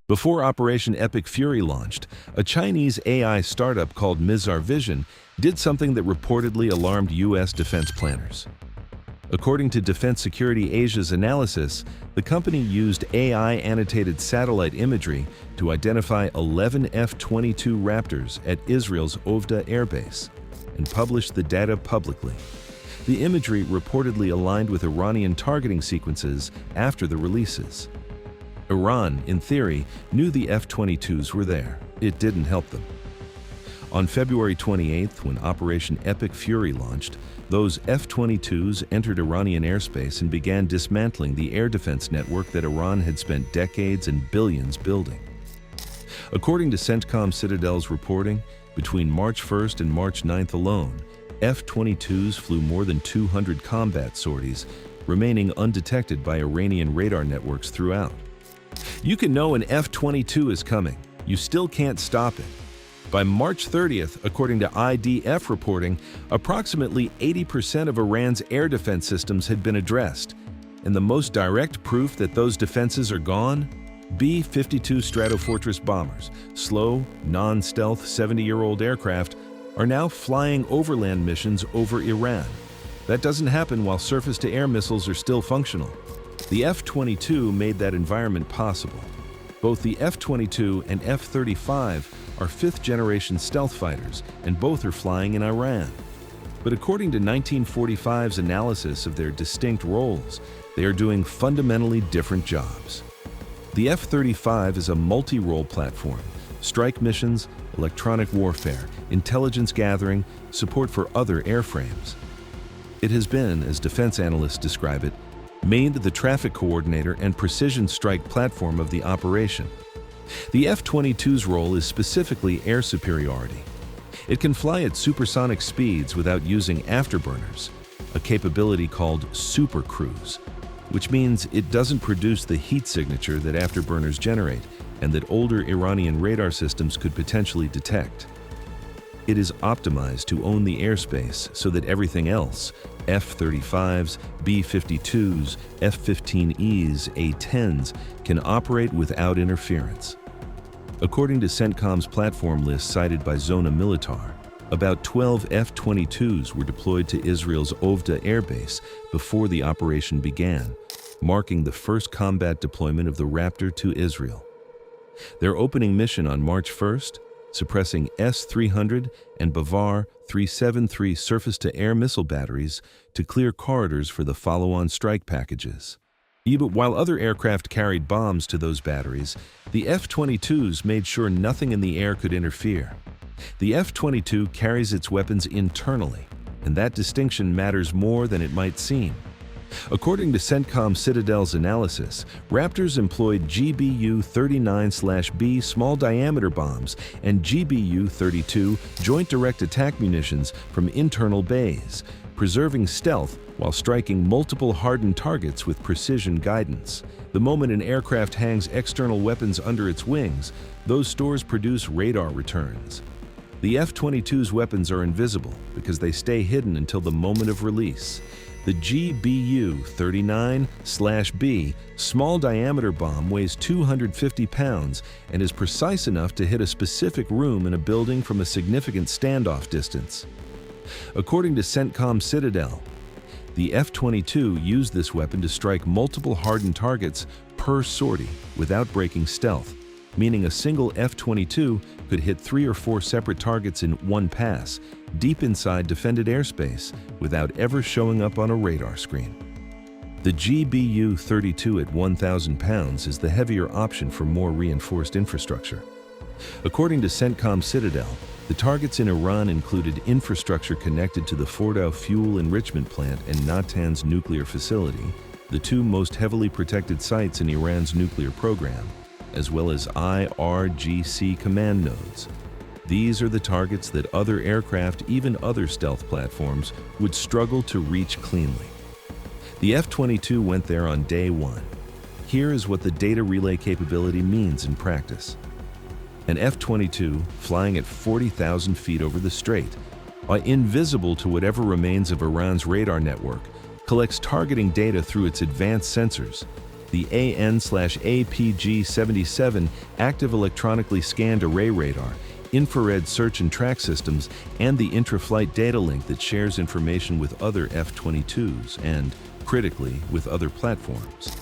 Before Operation Epic Fury launched, a Chinese AI startup called Mizar Vision did something that reportedly alarmed U.S. defense planners. According to Defense Security Asia's analysis, the company used AI-annotated satellite imagery to identify 11 F-22 Raptors at Israel's Ovda Air Base and published the data publicly. The imagery reportedly aligned with Iranian targeting sequences after the releases. Iran, in theory, knew the F-22s were there. It didn't help them. On February 28th, when Operation Epic Fury launched, those F-22s entered Iranian airspace and began dismantling the air defense network that Iran had spent decades and billions building. According to CENTCOM Citadel's reporting, between March 1st and March 9th alone, F-22s flew more than 200 combat sorties, remaining undetected by Iranian radar networks throughout. You can know an F-22 is coming. You still can't stop it. By March 30th, according to IDF reporting, approximately 80% of Iran's air defense systems had been addressed. And the most direct proof that those defenses are gone? B-52 Stratofortress bombers, slow, non-stealth 70-year-old aircraft, are now flying overland missions over Iran. That doesn't happen while surface-to-air missiles are still functional. The F-22 made that environment possible. Both the F-22 and F-35 are fifth-generation stealth fighters, and both are flying in Iran. But according to 1945's analysis of their distinct roles, they are doing fundamentally different jobs. The F-35 is a multi-role platform: strike missions, electronic warfare, intelligence gathering, support for other airframes. It has been, as defense analysts describe it, made the traffic coordinator and precision strike platform of the operation. The F-22's role is specifically air superiority. It can fly at supersonic speeds without using afterburners, a capability called supercruise, which means it doesn't produce the heat signature that afterburners generate and that older Iranian radar systems could potentially detect. It is optimized to own the airspace so that everything else, F-35s, B-52s, F-15Es, A-10s, can operate without interference. According to CENTCOM's platform list cited by Zona Militar, about 12 F-22s were deployed to Israel's Ovda Air Base before the operation began, marking the first combat deployment of the Raptor to Israel. Their opening mission on March 1st, suppressing S-300 and Bavar 373 surface-to-air missile batteries to clear corridors for the follow-on strike packages. But while other aircraft carried bombs to those batteries, the F-22s made sure nothing in the air could interfere. The F-22 carries its weapons internally, and that distinction matters more than it might seem. According to CENTCOM Citadel's analysis, Raptors employed GBU-39/B small-diameter bombs and GBU-32 joint direct attack munitions from internal bays, preserving stealth while striking multiple hardened targets with precision guidance. The moment an aircraft hangs external weapons under its wings, those stores produce radar returns. The F-22's weapons are invisible because they stay hidden until the moment of release. The GBU-39/B small-diameter bomb weighs 250 pounds and is precise enough to hit a specific room in a building from a significant standoff distance. According to CENTCOM Citadel, the F-22 used this weapon to strike multiple hardened targets per sortie without breaking stealth, meaning a single F-22 could hit 3 or 4 separate targets in one pass, deep inside defended airspace, without ever showing up on a radar screen. The GBU-32 at 1,000 pounds is the heavier option for more reinforced infrastructure. According to CENTCOM Citadel, the targets in Iran included infrastructure connected to the Fordow fuel enrichment plant and Natanz nuclear facility, the two most heavily protected sites in Iran's nuclear program, as well as IRGC command nodes. These are the targets that other aircraft, even other stealth platforms, would struggle to reach cleanly. The F-22 went there on day one. Here is what the data relay capability means in practice. An F-22, flying at 40,000 feet over the strait, invisible to whatever remains of Iran's radar network, collects targeting data through its advanced sensors. the AN/APG-77 active electronically scanned array radar, infrared search and track systems, and the intra-flight data link that shares information with other F-22s and, critically, with other platforms.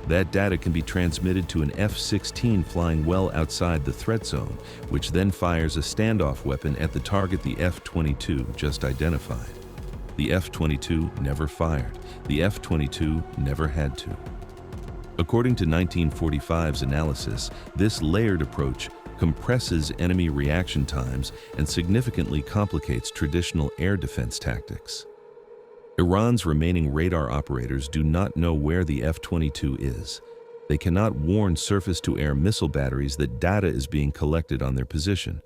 That data can be transmitted to an F-16 flying well outside the threat zone, which then fires a standoff weapon at the target the F-22 just identified. The F-22 never fired. The F-22 never had to. According to 1945's analysis, this layered approach compresses enemy reaction times and significantly complicates traditional air defense tactics. Iran's remaining radar operators do not know where the F-22 is. They cannot warn surface-to-air missile batteries that data is being collected on their position.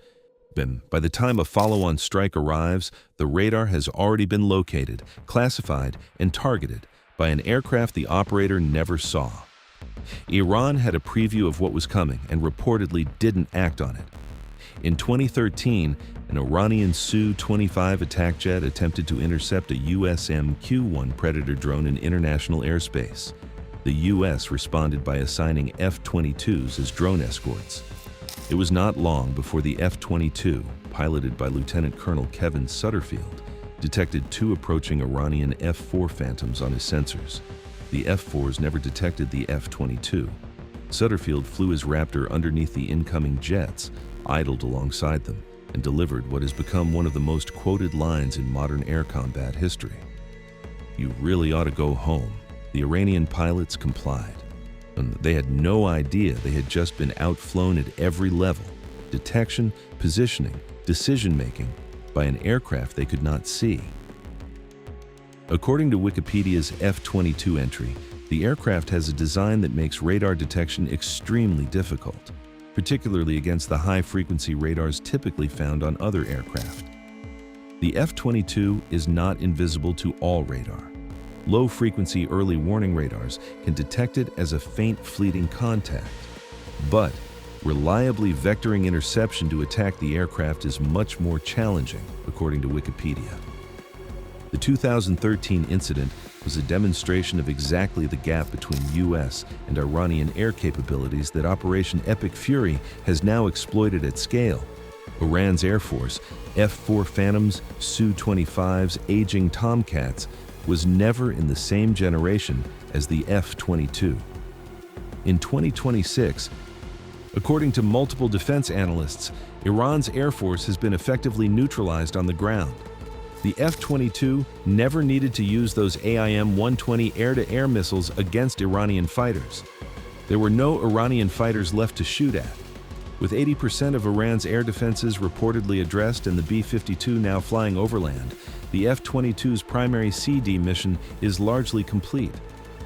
By the time a follow-on strike arrives, the radar has already been located, classified, and targeted by an aircraft the operator never saw. Iran had a preview of what was coming and reportedly didn't act on it. In 2013, an Iranian Su-25 attack jet attempted to intercept a US MQ-1 Predator drone in international airspace. The US responded by assigning F-22s as drone escorts. It was not long before the F-22, piloted by Lieutenant Colonel Kevin Sutterfield, detected two approaching Iranian F-4 Phantoms on his sensors. The F-4s never detected the F-22. Sutterfield flew his Raptor underneath the incoming jets, idled alongside them, and delivered what has become one of the most quoted lines in modern air combat history. "You really ought to go home." The Iranian pilots complied. And they had no idea they had just been outflown at every level: detection, positioning, decision-making, by an aircraft they could not see. According to Wikipedia's F-22 entry, the aircraft has a design that makes radar detection extremely difficult, particularly against the high-frequency radars typically found on other aircraft. The F-22 is not invisible to all radar. Low-frequency early warning radars can detect it as a faint, fleeting contact. But reliably vectoring interception to attack the aircraft is much more challenging, according to Wikipedia. The 2013 incident was a demonstration of exactly the gap between US and Iranian air capabilities that Operation Epic Fury has now exploited at scale. Iran's Air Force, F-4 Phantoms, Su-25s, aging Tomcats, was never in the same generation as the F-22. In 2026, according to multiple defense analysts, Iran's Air Force has been effectively neutralized on the ground. The F-22 never needed to use those AIM-120 air-to-air missiles against Iranian fighters. There were no Iranian fighters left to shoot at. With 80% of Iran's air defenses reportedly addressed and the B-52 now flying overland, the F-22's primary CD mission is largely complete.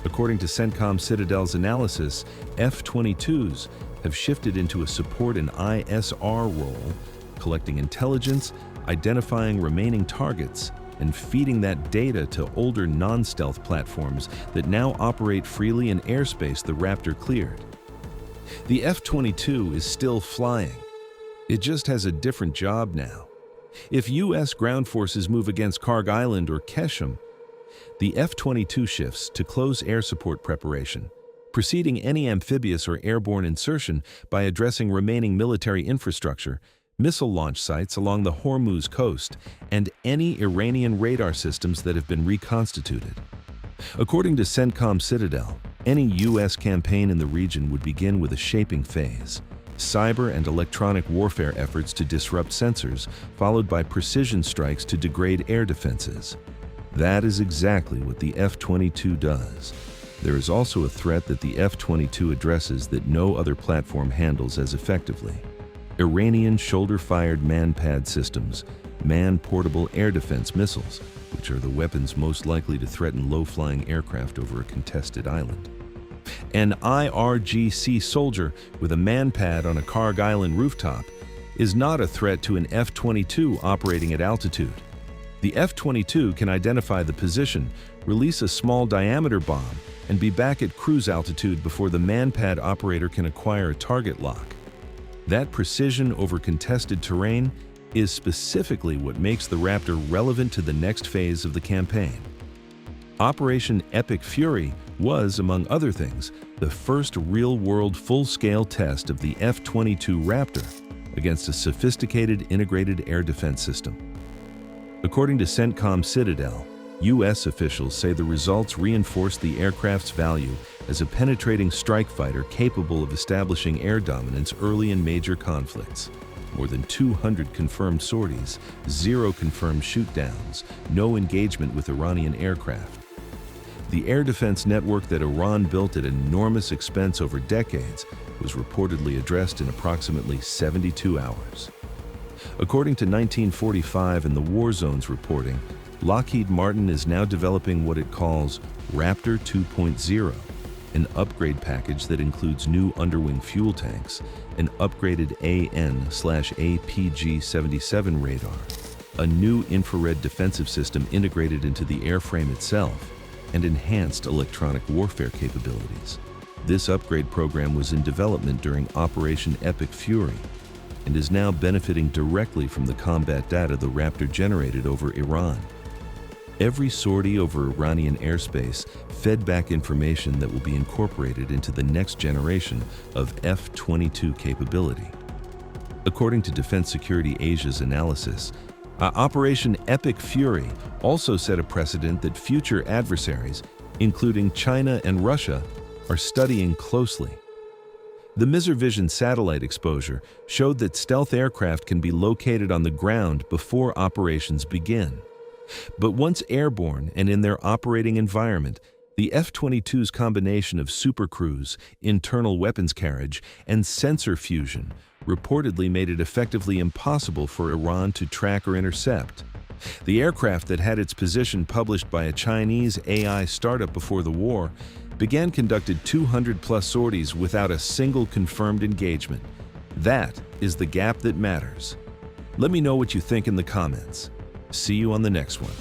According to CENTCOM Citadel's analysis, F-22s have shifted into a support and ISR role, collecting intelligence, identifying remaining targets, and feeding that data to older non-stealth platforms that now operate freely in airspace the Raptor cleared. The F-22 is still flying. It just has a different job now. If U.S. ground forces move against Karg Island or Keshem, the F-22 shifts to close air support preparation, preceding any amphibious or airborne insertion by addressing remaining military infrastructure, missile launch sites along the Hormuz coast, and any Iranian radar systems that have been reconstituted. According to CENTCOM Citadel, any U.S. campaign in the region would begin with a shaping phase, cyber and electronic warfare efforts to disrupt sensors, followed by precision strikes to degrade air defenses. That is exactly what the F-22 does. There is also a threat that the F-22 addresses that no other platform handles as effectively: Iranian shoulder-fired man-pad systems, man-portable air defense missiles, which are the weapons most likely to threaten low-flying aircraft over a contested island. An IRGC soldier with a man-pad on a Karg Island rooftop is not a threat to an F-22 operating at altitude. The F-22 can identify the position, release a small diameter bomb, and be back at cruise altitude before the man-pad operator can acquire a target lock. That precision over contested terrain is specifically what makes the Raptor relevant to the next phase of the campaign. Operation Epic Fury was, among other things, the first real-world full-scale test of the F-22 Raptor against a sophisticated integrated air defense system. According to CENTCOM Citadel, U.S. officials say the results reinforce the aircraft's value as a penetrating strike fighter capable of establishing air dominance early in major conflicts. More than 200 confirmed sorties, 0 confirmed shoot-downs, no engagement with Iranian aircraft. The air defense network that Iran built at enormous expense over decades was reportedly addressed in approximately 72 hours. According to 1945 and the War Zone's reporting, Lockheed Martin is now developing what it calls Raptor 2.0, an upgrade package that includes new underwing fuel tanks, an upgraded AN/APG-77 radar, a new infrared defensive system integrated into the airframe itself, and enhanced electronic warfare capabilities. This upgrade program was in development during Operation Epic Fury and is now benefiting directly from the combat data the Raptor generated over Iran. Every sortie over Iranian airspace fed back information that will be incorporated into the next generation of F-22 capability. According to Defense Security Asia's analysis, Operation Epic Fury also set a precedent that future adversaries, including China and Russia, are studying closely. The MISR satellite exposure showed that stealth aircraft can be located on the ground before operations begin. But once airborne and in their operating environment, the F-22's combination of supercruise, internal weapons carriage, and sensor fusion reportedly made it effectively impossible for Iran to track or intercept. The aircraft that had its position published by a Chinese AI startup before the war began conducted 200-plus sorties without a single confirmed engagement. That is the gap that matters. Let me know what you think in the comments. See you on the next one.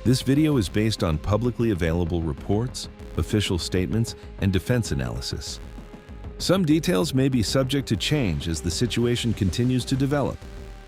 This video is based on publicly available reports, official statements, and defense analysis. Some details may be subject to change as the situation continues to develop.